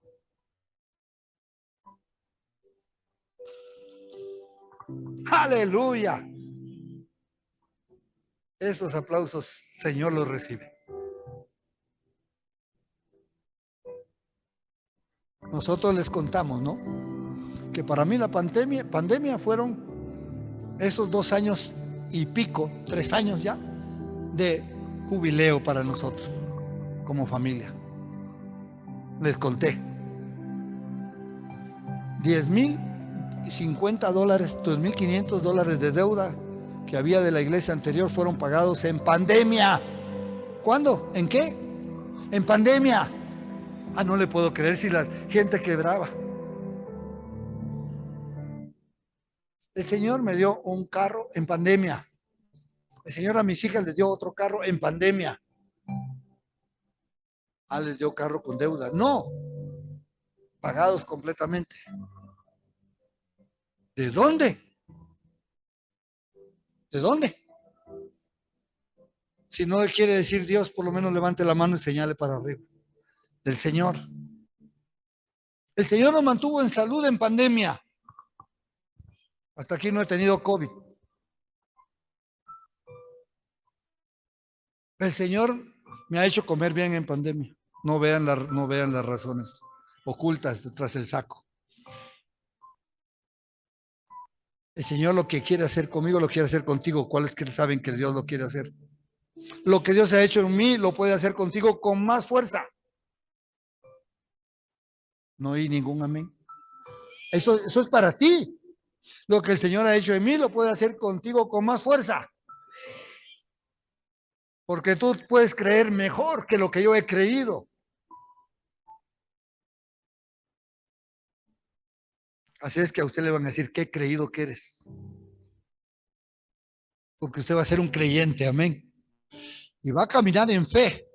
Aleluya. Esos aplausos, Señor, los recibe. Nosotros les contamos, ¿no? Que para mí la pandemia fueron esos 2 años y pico, 3 años ya, de jubileo para nosotros, como familia. Les conté. 10,050 dólares, $2,500 de deuda que había de la iglesia anterior fueron pagados en pandemia. ¿Cuándo? ¿En qué? En pandemia. Ah, no le puedo creer si la gente quebraba. El Señor me dio un carro en pandemia. El Señor a mis hijas les dio otro carro en pandemia. Ah, les dio carro con deuda. No, pagados completamente. ¿De dónde? ¿De dónde? Si no quiere decir Dios, por lo menos levante la mano y señale para arriba. Del Señor. El Señor nos mantuvo en salud en pandemia. Hasta aquí no he tenido COVID. El Señor me ha hecho comer bien en pandemia. No vean las razones ocultas detrás del saco. El Señor lo que quiere hacer conmigo, lo quiere hacer contigo. ¿Cuáles que saben que Dios lo quiere hacer? Lo que Dios ha hecho en mí, lo puede hacer contigo con más fuerza. No hay ningún amén. Eso es para ti. Lo que el Señor ha hecho en mí, lo puede hacer contigo con más fuerza. Porque tú puedes creer mejor que lo que yo he creído. Así es que a usted le van a decir, qué creído que eres. Porque usted va a ser un creyente, amén. Y va a caminar en fe.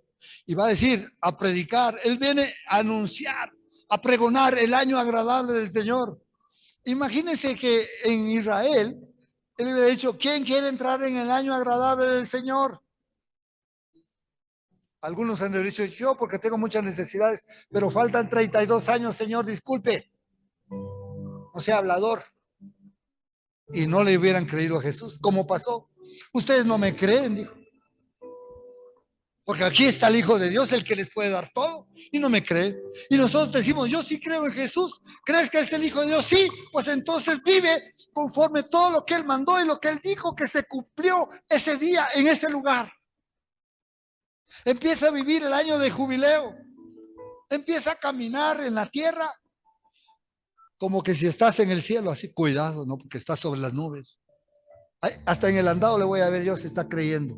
Y va a decir, a predicar. Él viene a anunciar, a pregonar el año agradable del Señor. Imagínense que en Israel, él hubiera dicho, ¿quién quiere entrar en el año agradable del Señor? Algunos han dicho, yo porque tengo muchas necesidades, pero faltan 32 años, Señor, disculpe. No sea hablador. Y no le hubieran creído a Jesús. ¿Cómo pasó? Ustedes no me creen, dijo. Porque aquí está el Hijo de Dios, el que les puede dar todo, y no me creen. Y nosotros decimos, yo sí creo en Jesús. ¿Crees que es el Hijo de Dios? Sí, pues entonces vive conforme todo lo que Él mandó y lo que Él dijo que se cumplió ese día en ese lugar. Empieza a vivir el año de jubileo. Empieza a caminar en la tierra como que si estás en el cielo, así, cuidado, ¿no? Porque estás sobre las nubes. Ay, hasta en el andado le voy a ver yo si está creyendo.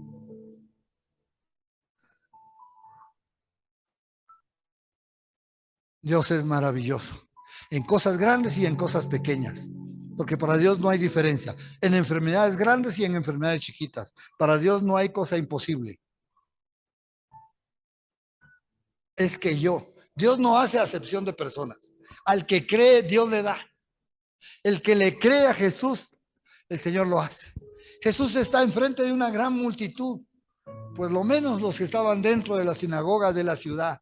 Dios es maravilloso, en cosas grandes y en cosas pequeñas, porque para Dios no hay diferencia, en enfermedades grandes y en enfermedades chiquitas. Para Dios no hay cosa imposible. Es que Dios no hace acepción de personas. Al que cree, Dios le da. El que le cree a Jesús, el Señor lo hace. Jesús está enfrente de una gran multitud, pues lo menos los que estaban dentro de la sinagoga de la ciudad.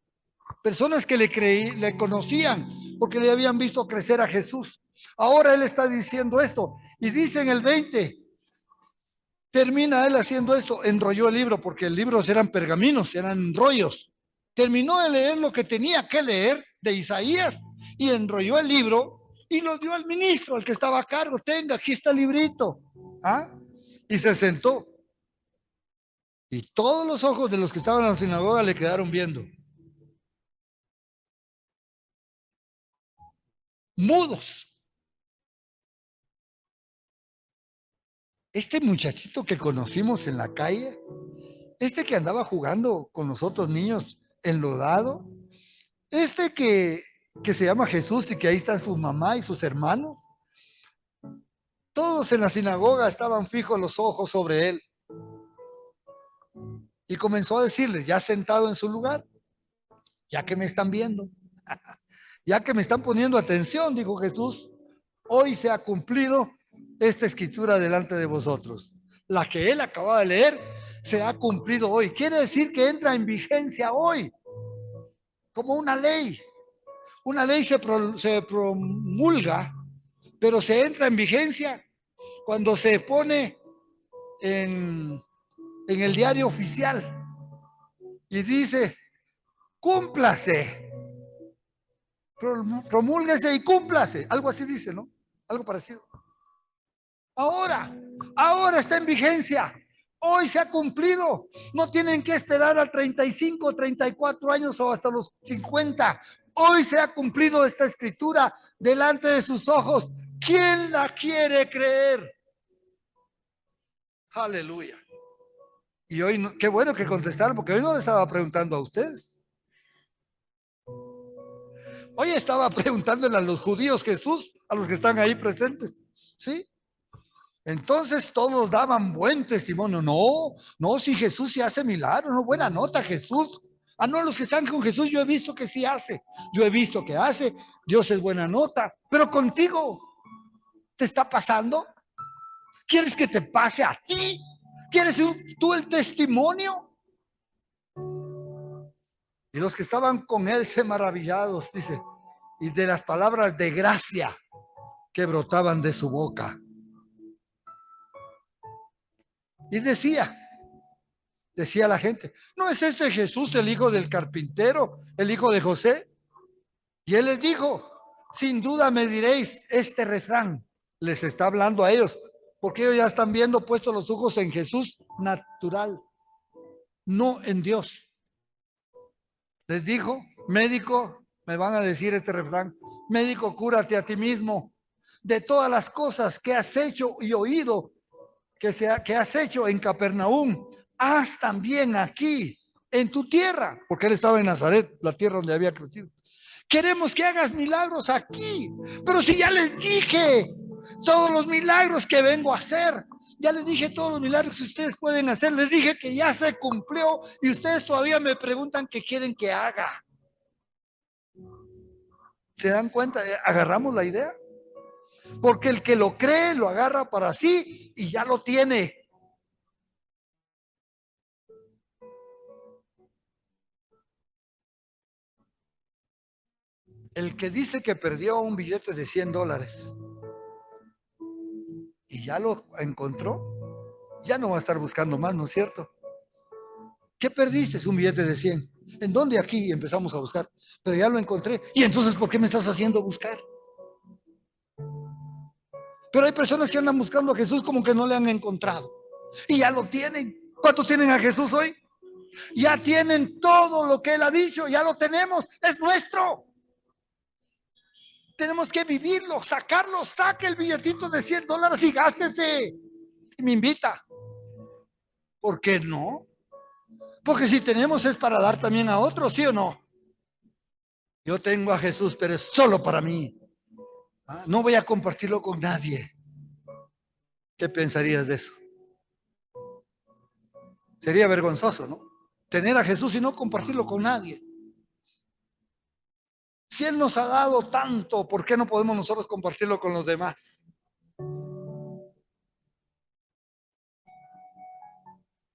Personas que le conocían porque le habían visto crecer a Jesús. Ahora él está diciendo esto y dice en el 20, termina él haciendo esto, enrolló el libro porque el libro eran pergaminos, eran rollos. Terminó de leer lo que tenía que leer de Isaías y enrolló el libro y lo dio al ministro, al que estaba a cargo. Tenga, aquí está el librito. ¿Ah? Y se sentó. Y todos los ojos de los que estaban en la sinagoga le quedaron viendo. Mudos. Este muchachito que conocimos en la calle, este que andaba jugando con los otros niños enlodado, este que se llama Jesús y que ahí están su mamá y sus hermanos, todos en la sinagoga estaban fijos los ojos sobre él. Y comenzó a decirles, ya sentado en su lugar, ya que me están viendo, ya que me están poniendo atención, dijo Jesús, hoy se ha cumplido esta escritura delante de vosotros. La que él acaba de leer se ha cumplido hoy. Quiere decir que entra en vigencia hoy, como una ley. Una ley se promulga, pero se entra en vigencia cuando se pone en el diario oficial y dice, cúmplase, promúlguese y cúmplase. Algo así dice, ¿no? Algo parecido. Ahora está en vigencia. Hoy se ha cumplido. No tienen que esperar a 35, 34 años o hasta los 50. Hoy se ha cumplido esta escritura delante de sus ojos. ¿Quién la quiere creer? Aleluya. Y hoy, qué bueno que contestaron, porque hoy no le estaba preguntando a ustedes. Hoy estaba preguntándole a los judíos Jesús, a los que están ahí presentes. ¿Sí? Entonces todos daban buen testimonio. No, si Jesús sí hace milagros, no, buena nota Jesús. Ah, no, los que están con Jesús yo he visto que sí hace. Yo he visto que hace. Dios es buena nota. Pero contigo, ¿te está pasando? ¿Quieres que te pase a ti? ¿Quieres tú el testimonio? Y los que estaban con él se maravillados, dice, y de las palabras de gracia que brotaban de su boca. Y decía la gente, ¿no es este Jesús el hijo del carpintero, el hijo de José? Y él les dijo, sin duda me diréis este refrán. Les está hablando a ellos, porque ellos ya están viendo puestos los ojos en Jesús natural, no en Dios. Les dijo, médico, me van a decir este refrán, médico, cúrate a ti mismo de todas las cosas que has hecho y oído que has hecho en Capernaum, haz también aquí, en tu tierra, porque él estaba en Nazaret, la tierra donde había crecido. Queremos que hagas milagros aquí, pero si ya les dije todos los milagros que vengo a hacer, ya les dije todos los milagros que ustedes pueden hacer, les dije que ya se cumplió y ustedes todavía me preguntan qué quieren que haga. ¿Se dan cuenta? ¿Agarramos la idea? Porque el que lo cree lo agarra para sí y ya lo tiene. El que dice que perdió un billete de $100 y ya lo encontró, ya no va a estar buscando más, ¿no es cierto? ¿Qué perdiste? Es un billete de 100. ¿En dónde? Aquí empezamos a buscar, pero ya lo encontré. ¿Y entonces por qué me estás haciendo buscar? Pero hay personas que andan buscando a Jesús como que no le han encontrado y ya lo tienen. ¿Cuántos tienen a Jesús hoy? Ya tienen todo lo que él ha dicho, ya lo tenemos, es nuestro. Tenemos que vivirlo, sacarlo, saque el billetito de $100 y gástese. Y me invita. ¿Por qué no? Porque si tenemos es para dar también a otros, ¿sí o no? Yo tengo a Jesús, pero es solo para mí. No voy a compartirlo con nadie. ¿Qué pensarías de eso? Sería vergonzoso, ¿no? Tener a Jesús y no compartirlo con nadie. Si Él nos ha dado tanto, ¿por qué no podemos nosotros compartirlo con los demás?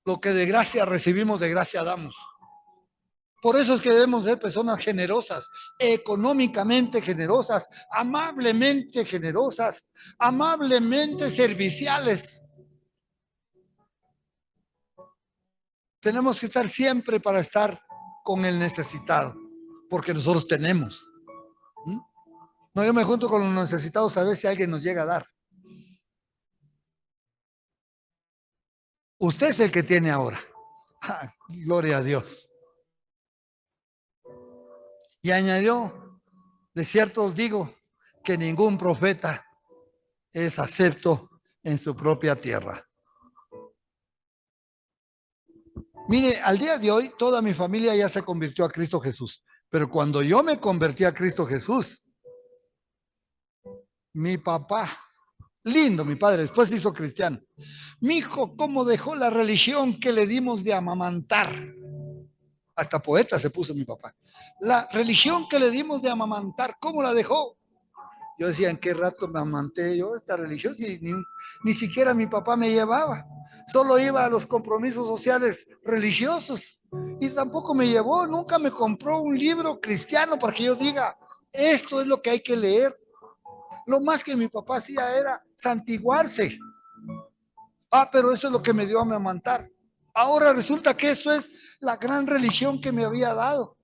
Lo que de gracia recibimos, de gracia damos. Por eso es que debemos ser personas generosas, económicamente generosas, amablemente serviciales. Tenemos que estar siempre para estar con el necesitado, porque nosotros tenemos. No, yo me junto con los necesitados a ver si alguien nos llega a dar. Usted es el que tiene ahora. Gloria a Dios. Y añadió, de cierto os digo que ningún profeta es acepto en su propia tierra. Mire, al día de hoy toda mi familia ya se convirtió a Cristo Jesús, pero cuando yo me convertí a Cristo Jesús, mi papá, lindo mi padre, después se hizo cristiano, mi hijo, ¿cómo dejó la religión que le dimos de amamantar? Hasta poeta se puso mi papá. La religión que le dimos de amamantar, ¿cómo la dejó? Yo decía, ¿en qué rato me amamanté yo esta religión? Si ni siquiera mi papá me llevaba. Solo iba a los compromisos sociales religiosos. Y tampoco me llevó, nunca me compró un libro cristiano para que yo diga, esto es lo que hay que leer. Lo más que mi papá hacía era santiguarse. Pero eso es lo que me dio a amamantar. Ahora resulta que esto es la gran religión que me había dado.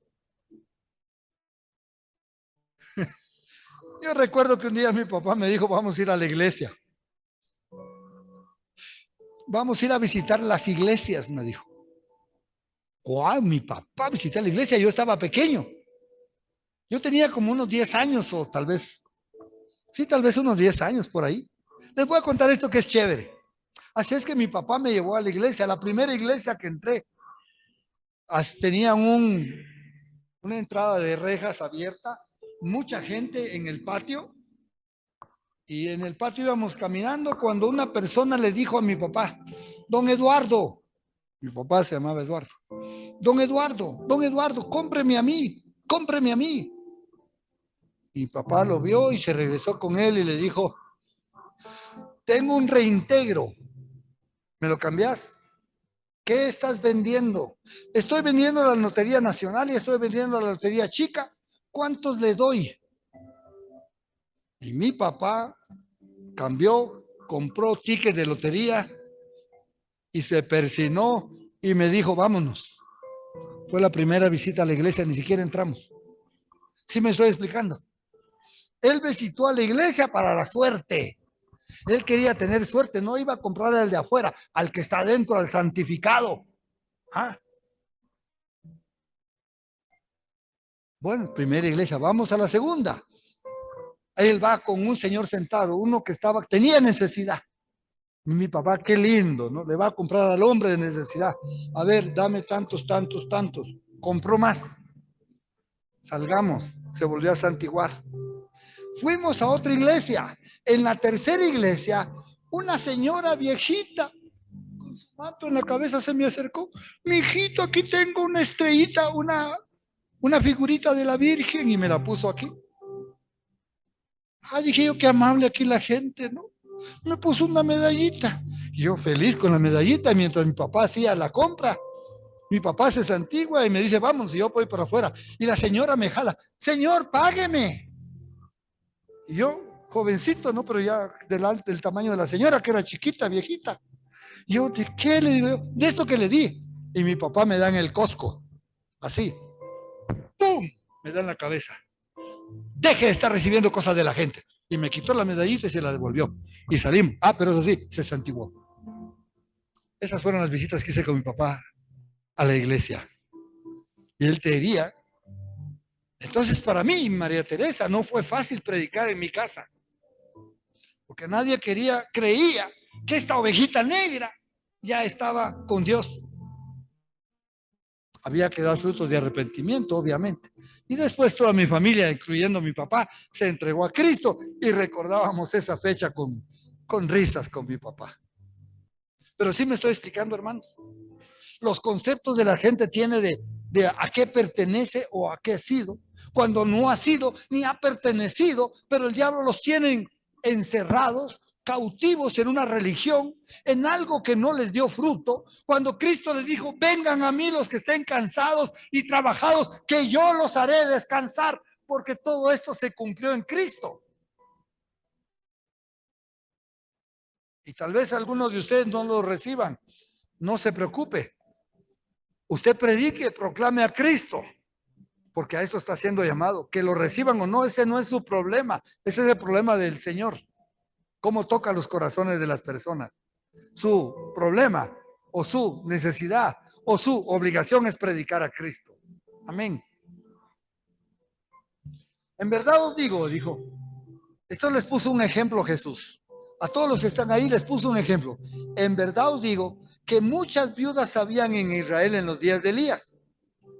Yo recuerdo que un día mi papá me dijo, vamos a ir a la iglesia. Vamos a ir a visitar las iglesias, me dijo. ¡Wow! Mi papá visitó la iglesia, yo estaba pequeño. Yo tenía como unos 10 años o tal vez, sí, tal vez unos 10 años por ahí. Les voy a contar esto que es chévere. Así es que mi papá me llevó a la iglesia, a la primera iglesia que entré. Tenía una entrada de rejas abierta, mucha gente en el patio. Y en el patio íbamos caminando cuando una persona le dijo a mi papá, don Eduardo, mi papá se llamaba Eduardo, don Eduardo, cómpreme a mí, cómpreme a mí. Mi papá lo vio y se regresó con él y le dijo, tengo un reintegro, ¿me lo cambias? ¿Qué estás vendiendo? Estoy vendiendo la Lotería Nacional y estoy vendiendo la Lotería Chica. ¿Cuántos le doy? Y mi papá cambió, compró tickets de lotería y se persinó y me dijo, vámonos. Fue la primera visita a la iglesia, ni siquiera entramos. ¿Sí me estoy explicando? Él visitó a la iglesia para la suerte. Él quería tener suerte, no iba a comprar al de afuera, al que está adentro, al santificado. Ah. Bueno, primera iglesia, vamos a la segunda. Él va con un señor sentado, uno que tenía necesidad. Mi papá, qué lindo, ¿no? Le va a comprar al hombre de necesidad. A ver, dame tantos, tantos, tantos. Compró más. Salgamos, se volvió a santiguar. Fuimos a otra iglesia. En la tercera iglesia, una señora viejita con su manto en la cabeza se me acercó. Mi hijito, aquí tengo una estrellita, una figurita de la Virgen y me la puso aquí. Ah, dije yo, qué amable aquí la gente, ¿no? Me puso una medallita. Yo feliz con la medallita mientras mi papá hacía la compra. Mi papá se santigua y me dice, vamos, y yo voy para afuera. Y la señora me jala, señor, págueme. Y yo, jovencito, ¿no? Pero ya del tamaño de la señora, que era chiquita, viejita. Y yo, ¿de qué le digo yo? De esto que le di. Y mi papá me da en el cosco, así. ¡Pum! Me da en la cabeza. Deje de estar recibiendo cosas de la gente. Y me quitó la medallita y se la devolvió. Y salimos. Ah, pero eso sí, se santiguó. Esas fueron las visitas que hice con mi papá a la iglesia. Y él te diría, entonces para mí, María Teresa, no fue fácil predicar en mi casa. Porque nadie creía que esta ovejita negra ya estaba con Dios. Había que dar frutos de arrepentimiento, obviamente. Y después toda mi familia, incluyendo mi papá, se entregó a Cristo y recordábamos esa fecha con risas con mi papá. Pero sí me estoy explicando, hermanos. Los conceptos de la gente tiene de a qué pertenece o a qué ha sido, cuando no ha sido ni ha pertenecido, pero el diablo los tiene encerrados, cautivos en una religión, en algo que no les dio fruto, cuando Cristo les dijo, vengan a mí los que estén cansados y trabajados, que yo los haré descansar, porque todo esto se cumplió en Cristo. Y tal vez algunos de ustedes no lo reciban, no se preocupe. Usted predique, proclame a Cristo, porque a eso está siendo llamado. Que lo reciban o no, ese no es su problema, ese es el problema del Señor. Cómo toca los corazones de las personas. Su problema o su necesidad o su obligación es predicar a Cristo. Amén. En verdad os digo, dijo, esto les puso un ejemplo Jesús. A todos los que están ahí les puso un ejemplo. En verdad os digo que muchas viudas habían en Israel en los días de Elías.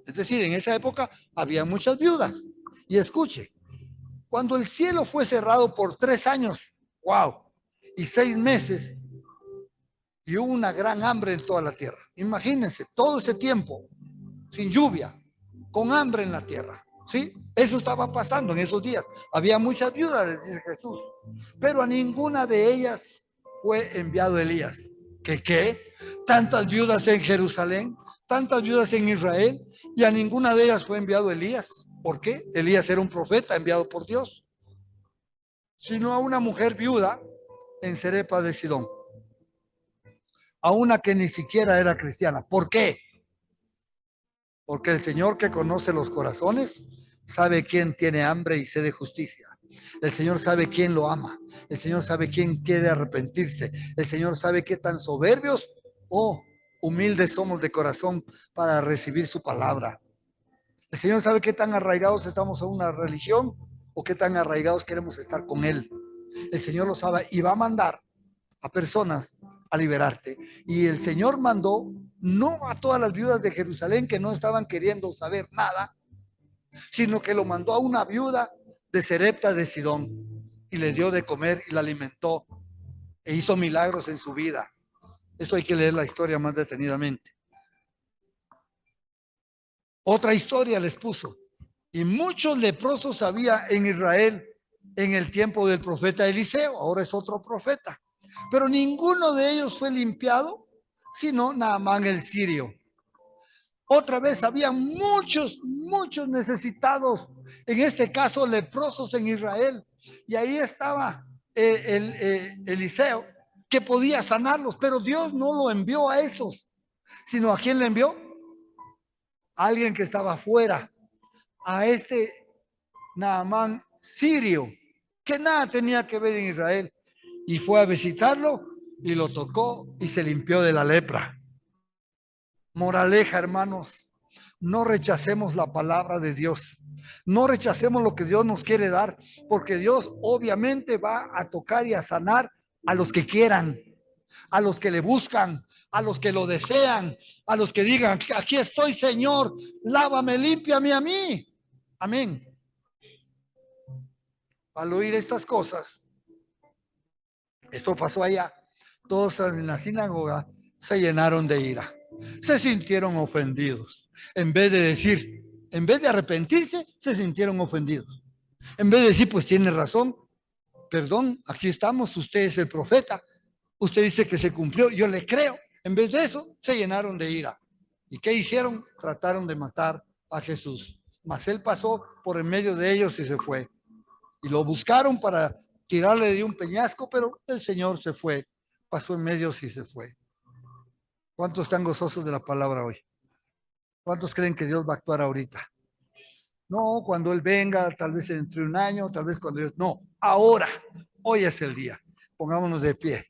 Es decir, en esa época había muchas viudas. Y escuche, cuando el cielo fue cerrado por 3 años, wow, y 6 meses, y hubo una gran hambre en toda la tierra. Imagínense, todo ese tiempo, sin lluvia, con hambre en la tierra. ¿Sí? Eso estaba pasando en esos días. Había muchas viudas, dice Jesús, pero a ninguna de ellas fue enviado Elías. ¿Qué? Tantas viudas en Jerusalén, tantas viudas en Israel, y a ninguna de ellas fue enviado Elías. ¿Por qué? Elías era un profeta enviado por Dios. Sino a una mujer viuda en Cerepa de Sidón. A una que ni siquiera era cristiana. ¿Por qué? Porque el Señor, que conoce los corazones, sabe quién tiene hambre y sed de justicia. El Señor sabe quién lo ama. El Señor sabe quién quiere arrepentirse. El Señor sabe qué tan soberbios o humildes somos de corazón para recibir su palabra. El Señor sabe qué tan arraigados estamos a una religión o qué tan arraigados queremos estar con Él. El Señor lo sabe y va a mandar a personas a liberarte. Y el Señor mandó no a todas las viudas de Jerusalén que no estaban queriendo saber nada, sino que lo mandó a una viuda de Serepta de Sidón y le dio de comer y la alimentó e hizo milagros en su vida. Eso hay que leer la historia más detenidamente. Otra historia les puso. Y muchos leprosos había en Israel en el tiempo del profeta Eliseo. Ahora es otro profeta. Pero ninguno de ellos fue limpiado, sino Naamán el sirio. Otra vez había muchos necesitados, en este caso leprosos en Israel. Y ahí estaba Eliseo, que podía sanarlos, pero Dios no lo envió a esos, sino ¿a quién le envió? A alguien que estaba afuera, a este Naamán sirio, que nada tenía que ver en Israel. Y fue a visitarlo y lo tocó y se limpió de la lepra. Moraleja, hermanos, no rechacemos la palabra de Dios. No rechacemos lo que Dios nos quiere dar, porque Dios obviamente va a tocar y a sanar a los que quieran, a los que le buscan, a los que lo desean, a los que digan, aquí estoy, Señor, lávame, límpiame a mí. Amén. Al oír estas cosas, esto pasó allá, todos en la sinagoga se llenaron de ira, se sintieron ofendidos. En vez de decir, en vez de arrepentirse, se sintieron ofendidos. En vez de decir, pues tiene razón, perdón, aquí estamos, usted es el profeta, usted dice que se cumplió, yo le creo. En vez de eso, se llenaron de ira. ¿Y qué hicieron? Trataron de matar a Jesús. Mas él pasó por en medio de ellos y se fue. Y lo buscaron para tirarle de un peñasco, pero el Señor se fue, pasó en medio y se fue. ¿Cuántos están gozosos de la palabra hoy? ¿Cuántos creen que Dios va a actuar ahorita? No, cuando Él venga, tal vez entre un año, tal vez cuando Dios... No, ahora, hoy es el día. Pongámonos de pie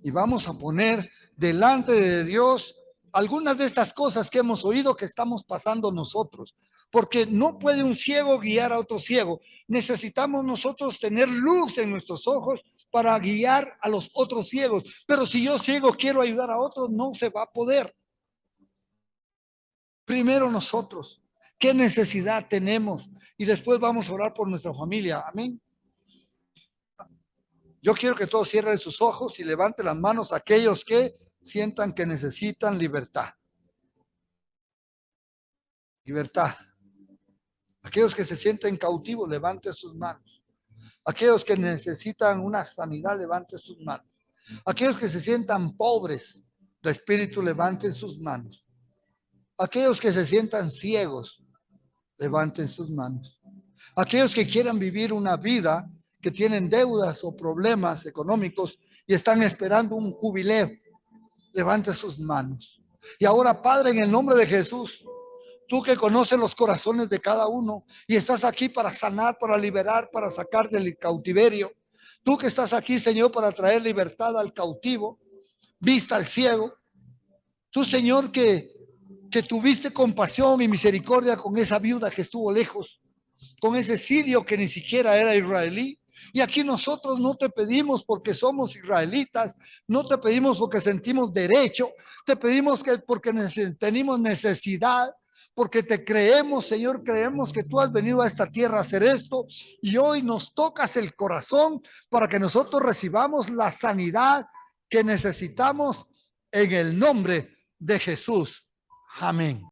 y vamos a poner delante de Dios algunas de estas cosas que hemos oído que estamos pasando nosotros. Porque no puede un ciego guiar a otro ciego. Necesitamos nosotros tener luz en nuestros ojos para guiar a los otros ciegos. Pero si yo ciego quiero ayudar a otros, no se va a poder. Primero nosotros, ¿qué necesidad tenemos? Y después vamos a orar por nuestra familia. Amén. Yo quiero que todos cierren sus ojos y levanten las manos aquellos que sientan que necesitan libertad. Libertad. Aquellos que se sienten cautivos, levanten sus manos. Aquellos que necesitan una sanidad, levanten sus manos. Aquellos que se sientan pobres de espíritu, levanten sus manos. Aquellos que se sientan ciegos, levanten sus manos. Aquellos que quieran vivir una vida, que tienen deudas o problemas económicos y están esperando un jubileo, levanten sus manos. Y ahora, Padre, en el nombre de Jesús, tú que conoces los corazones de cada uno y estás aquí para sanar, para liberar, para sacar del cautiverio. Tú que estás aquí, Señor, para traer libertad al cautivo, vista al ciego. Tú, Señor, que tuviste compasión y misericordia con esa viuda que estuvo lejos, con ese sirio que ni siquiera era israelí. Y aquí nosotros no te pedimos porque somos israelitas, no te pedimos porque sentimos derecho, te pedimos que porque tenemos necesidad, porque te creemos, Señor, creemos que tú has venido a esta tierra a hacer esto y hoy nos tocas el corazón para que nosotros recibamos la sanidad que necesitamos en el nombre de Jesús. Amén.